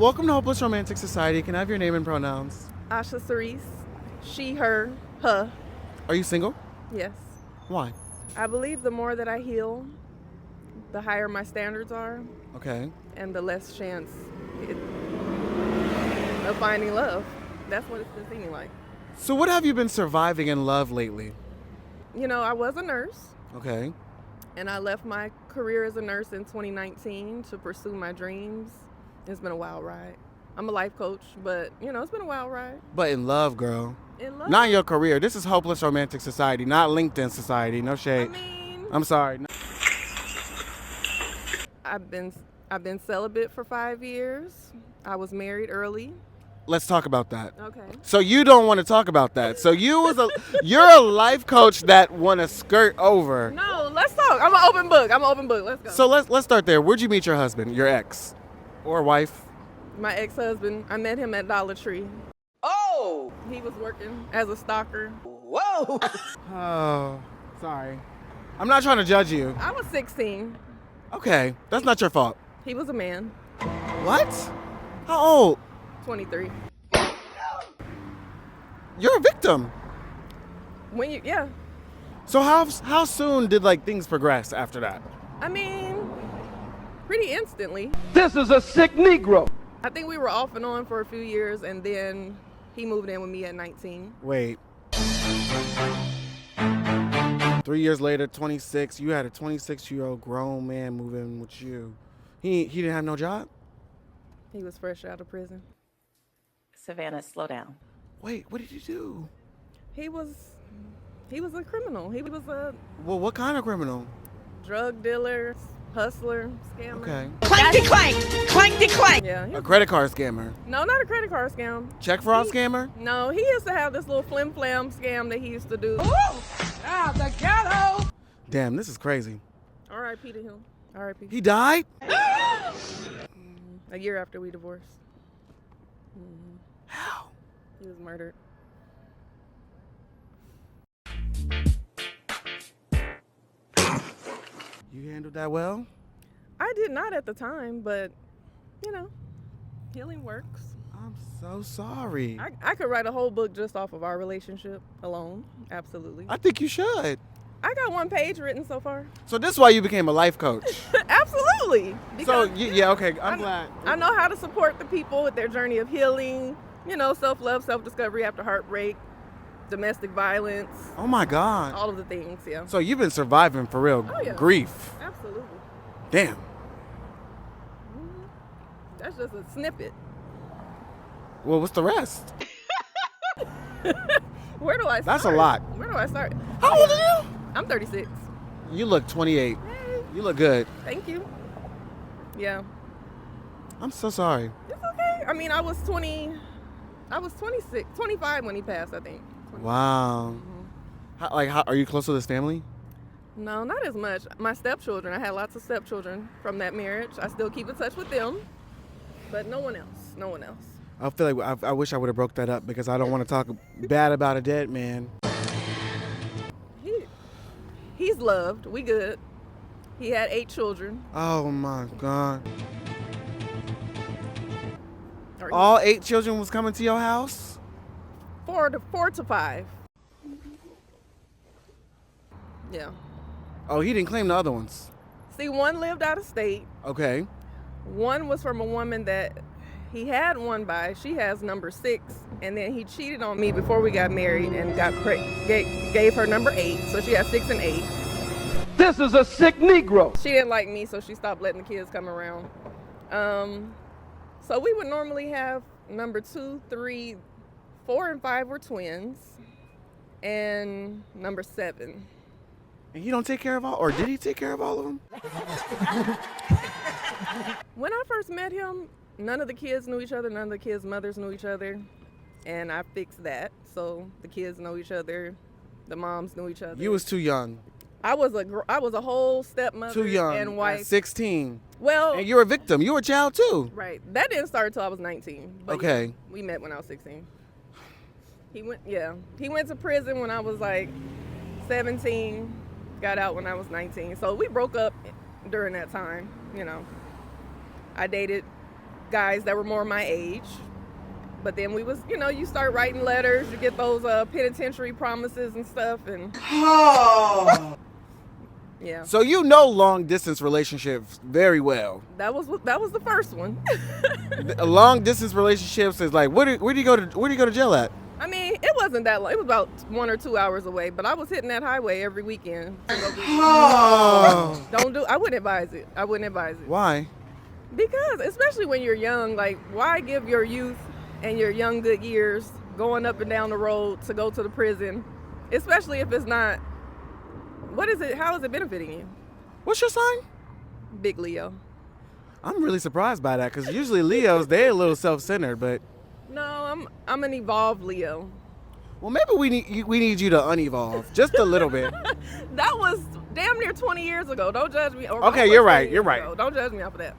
Welcome to Hopeless Romantic Society. Can I have your name and pronouns? Asha Cerise, she, her, her. Are you single? Yes. Why? I believe the more that I heal, the higher my standards are, Okay. and the less chance of finding love. That's what it's been seeming like. So what have you been surviving in love lately? You know, I was a nurse, Okay. and I left my career as a nurse in 2019 to pursue my dreams. It's been a wild ride. I'm a life coach, but, it's been a wild ride. But in love, girl. In love. Not your career. This is Hopeless Romantic Society, not LinkedIn Society. No shade. I'm sorry. I've been celibate for 5 years. I was married early. Let's talk about that. Okay. So you don't want to talk about that. So you're a life coach that want to skirt over. No, let's talk. I'm an open book. Let's go. So let's start there. Where'd you meet your husband, your ex, or wife? My ex-husband, I met him at Dollar Tree. Oh! He was working as a stalker. Whoa! Oh, sorry. I'm not trying to judge you. I was 16. Okay, that's not your fault. He was a man. What? How old? 23. You're a victim. Yeah. So how soon did things progress after that? I mean, pretty instantly. This is a sick Negro. I think we were off and on for a few years, and then he moved in with me at 19. Wait. 3 years later, 26. You had a 26-year-old grown man move in with you. He didn't have no job? He was fresh out of prison. Savannah, slow down. Wait, what did you do? He was a criminal. He was a Well, what kind of criminal? drug dealer, hustler, scammer. Okay. Clanky clank! Clanky clank! Yeah. A credit card scammer. No, not a credit card scam. Check fraud scammer? No, he used to have this little flim flam scam that he used to do. The ghetto! Damn, this is crazy. R.I.P. to him. R.I.P. He died? A year after we divorced. How? He was murdered. You handled that well? I did not at the time, but, healing works. I'm so sorry. I could write a whole book just off of our relationship alone. Absolutely. I think you should. I got 1 page written so far. So this is why you became a life coach. Absolutely. So, Because, yeah, okay, I'm glad. I know how to support the people with their journey of healing, self-love, self-discovery after heartbreak, domestic violence, Oh my God. all of the things, yeah. So you've been surviving for real Oh, yeah. grief. Absolutely. Damn. That's just a snippet. Well, what's the rest? Where do I start? That's a lot. Where do I start? How old are you? I'm 36. You look 28. Hey, You look good. thank you. Yeah. I'm so sorry. It's okay. I mean, I was 26, 25 when he passed, I think. Wow. How are you close to this family? No, not as much. My stepchildren, I had lots of stepchildren from that marriage. I still keep in touch with them, but no one else. I feel like I wish I would have broke that up because I don't want to talk bad about a dead man. He's loved. We good. He had 8 children. Oh my God. Or All 8 children was coming to your house? 4 to 5. Yeah. Oh, he didn't claim the other ones. See, 1 lived out of state. Okay. 1 was from a woman that he had 1 by. She has number 6, and then he cheated on me before we got married and gave her number 8. So she has 6 and 8. This is a sick Negro. She didn't like me, so she stopped letting the kids come around. So we would normally have number 2, 3, 4, and 5 were twins, and number 7. And he don't take care of all, or did he take care of all of them? When I first met him, none of the kids knew each other. None of the kids' mothers knew each other, and I fixed that. So the kids know each other, the moms knew each other. You was too young. I was a whole stepmother Too young. and wife. At 16. Well, And you're a victim. You were a child too. right. That didn't start until I was 19. But Okay. yeah, we met when I was 16. He went to prison when I was like 17. Got out when I was 19. So we broke up during that time. I dated guys that were more my age. But then we was, you start writing letters, you get those penitentiary promises and stuff, and yeah. So you know long distance relationships very well. That was the first one. Long distance relationships is like, where do you go to jail at? I mean, it wasn't that long. It was about 1 or 2 hours away, but I was hitting that highway every weekend. I wouldn't advise it. Why? Because, especially when you're young, like, why give your youth and your young good years going up and down the road to go to the prison, especially if it's not, how is it benefiting you? What's your sign? Big Leo. I'm really surprised by that, because usually Leos, they're a little self-centered, but... No, I'm an evolved Leo. Well, maybe we need you to unevolve just a little bit. That was damn near 20 years ago. Don't judge me. Okay, you're right. Don't judge me off of that.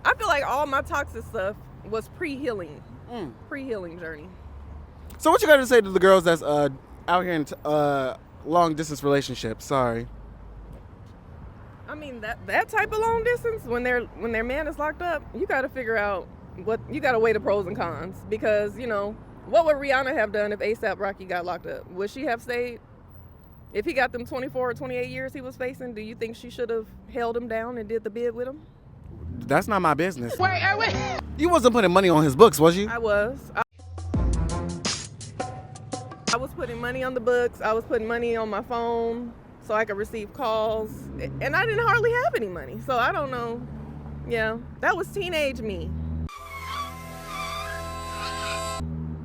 I feel like all my toxic stuff was pre-healing journey. So what you got to say to the girls that's out here in long distance relationships? Sorry. I mean, that type of long distance, when their man is locked up, you got to figure out you got to weigh the pros and cons, because what would Rihanna have done if A$AP Rocky got locked up? Would she have stayed? If he got them 24 or 28 years he was facing, do you think she should have held him down and did the bid with him? That's not my business. Wait. You wasn't putting money on his books, was you? I was. I was putting money on the books. I was putting money on my phone so I could receive calls. And I didn't hardly have any money. So I don't know. Yeah, that was teenage me.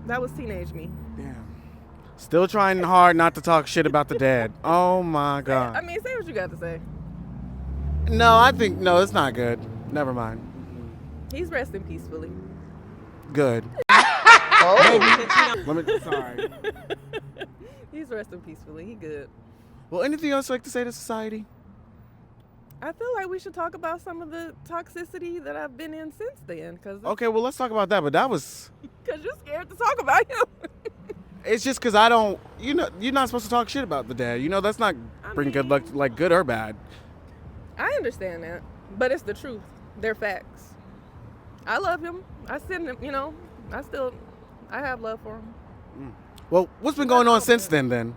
Damn. Still trying hard not to talk shit about the dad. Oh my God. I mean, say what you got to say. No, it's not good. Never mind. He's resting peacefully. Good. Sorry. He's resting peacefully. He good. Well, anything else you'd like to say to society? I feel like we should talk about some of the toxicity that I've been in since then. Okay, well, let's talk about that. But that was... Because you're scared to talk about him. It's just because I don't... you're not supposed to talk shit about the dad. That's not bringing good luck, like good or bad. I understand that. But it's the truth. They're facts. I love him. I send him, I have love for him. Well, what's been going on since then?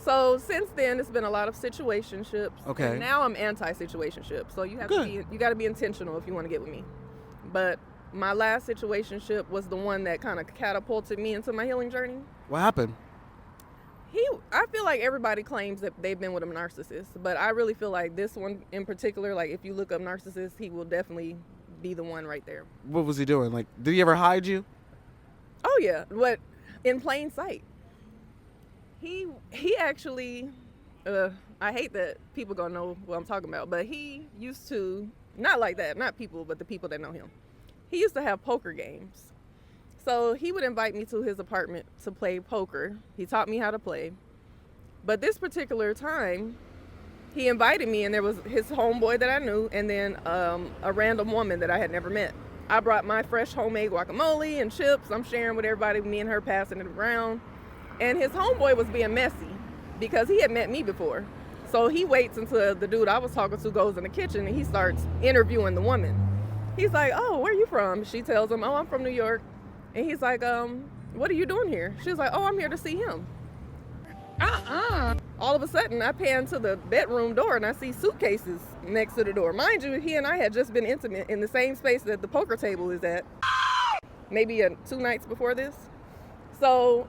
So since then, it's been a lot of situationships. Okay. And now I'm anti-situationship. So you got to be intentional if you want to get with me. But my last situationship was the one that kind of catapulted me into my healing journey. What happened? I feel like everybody claims that they've been with a narcissist, but I really feel like this one in particular, like if you look up narcissist, he will definitely be the one right there. What was he doing? Like, did he ever hide you? Oh yeah, but in plain sight. He actually, I hate that people gonna know what I'm talking about, but he used to, not like that, not people, but the people that know him. He used to have poker games. So he would invite me to his apartment to play poker. He taught me how to play. But this particular time, he invited me, and there was his homeboy that I knew, and then a random woman that I had never met. I brought my fresh homemade guacamole and chips. I'm sharing with everybody, me and her passing it around. And his homeboy was being messy because he had met me before. So he waits until the dude I was talking to goes in the kitchen, and he starts interviewing the woman. He's like, "Oh, where are you from?" She tells him, "Oh, I'm from New York." And he's like, "What are you doing here?" She's like, "Oh, I'm here to see him." All of a sudden, I pan to the bedroom door and I see suitcases next to the door. Mind you, he and I had just been intimate in the same space that the poker table is at, maybe 2 nights before this. So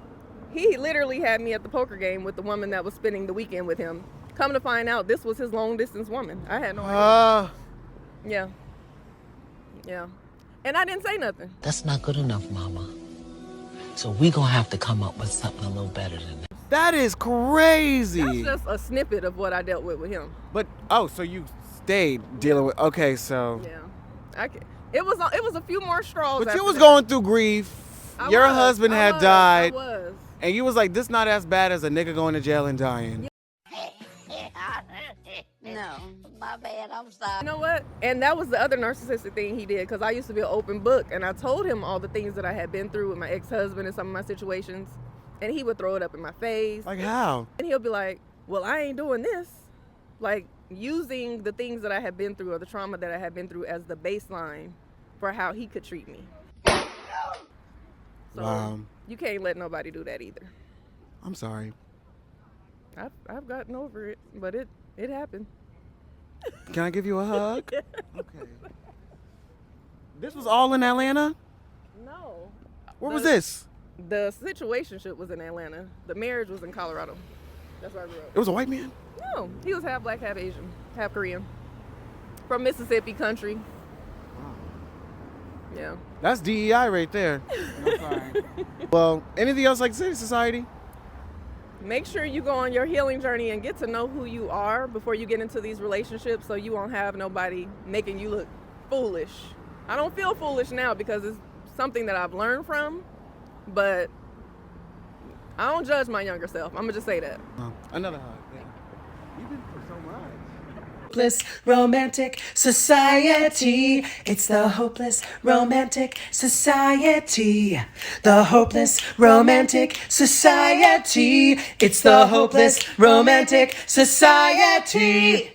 he literally had me at the poker game with the woman that was spending the weekend with him. Come to find out, this was his long distance woman. I had no idea. Yeah. And I didn't say nothing. That's not good enough, Mama. So we gonna have to come up with something a little better than that. That is crazy. That's just a snippet of what I dealt with him. But so you stayed dealing with? Okay, so yeah, it was a few more straws. But you was going through grief. Your husband had died. I was. And you was like, this not as bad as a nigga going to jail and dying. No, my bad, I'm sorry. You know what? And that was the other narcissistic thing he did, because I used to be an open book, and I told him all the things that I had been through with my ex-husband and some of my situations, and he would throw it up in my face. Like how? And he'll be like, "Well, I ain't doing this." Like using the things that I had been through or the trauma that I had been through as the baseline for how he could treat me. So Wow. you can't let nobody do that either. I'm sorry. I've gotten over it, but it happened. Can I give you a hug? Okay. This was all in Atlanta? No. Where was this? The situationship was in Atlanta. The marriage was in Colorado. That's where I grew up. It was a white man? No, he was half black, half Asian, half Korean. From Mississippi country. Yeah. That's DEI right there. I'm sorry. Well, anything else like to say to society? Make sure you go on your healing journey and get to know who you are before you get into these relationships, so you won't have nobody making you look foolish. I don't feel foolish now because it's something that I've learned from, but I don't judge my younger self. I'm gonna just say that. Another hug. Yeah. You've been through so much. Hopeless romantic society. It's the hopeless romantic society. The hopeless romantic society. It's the hopeless romantic society.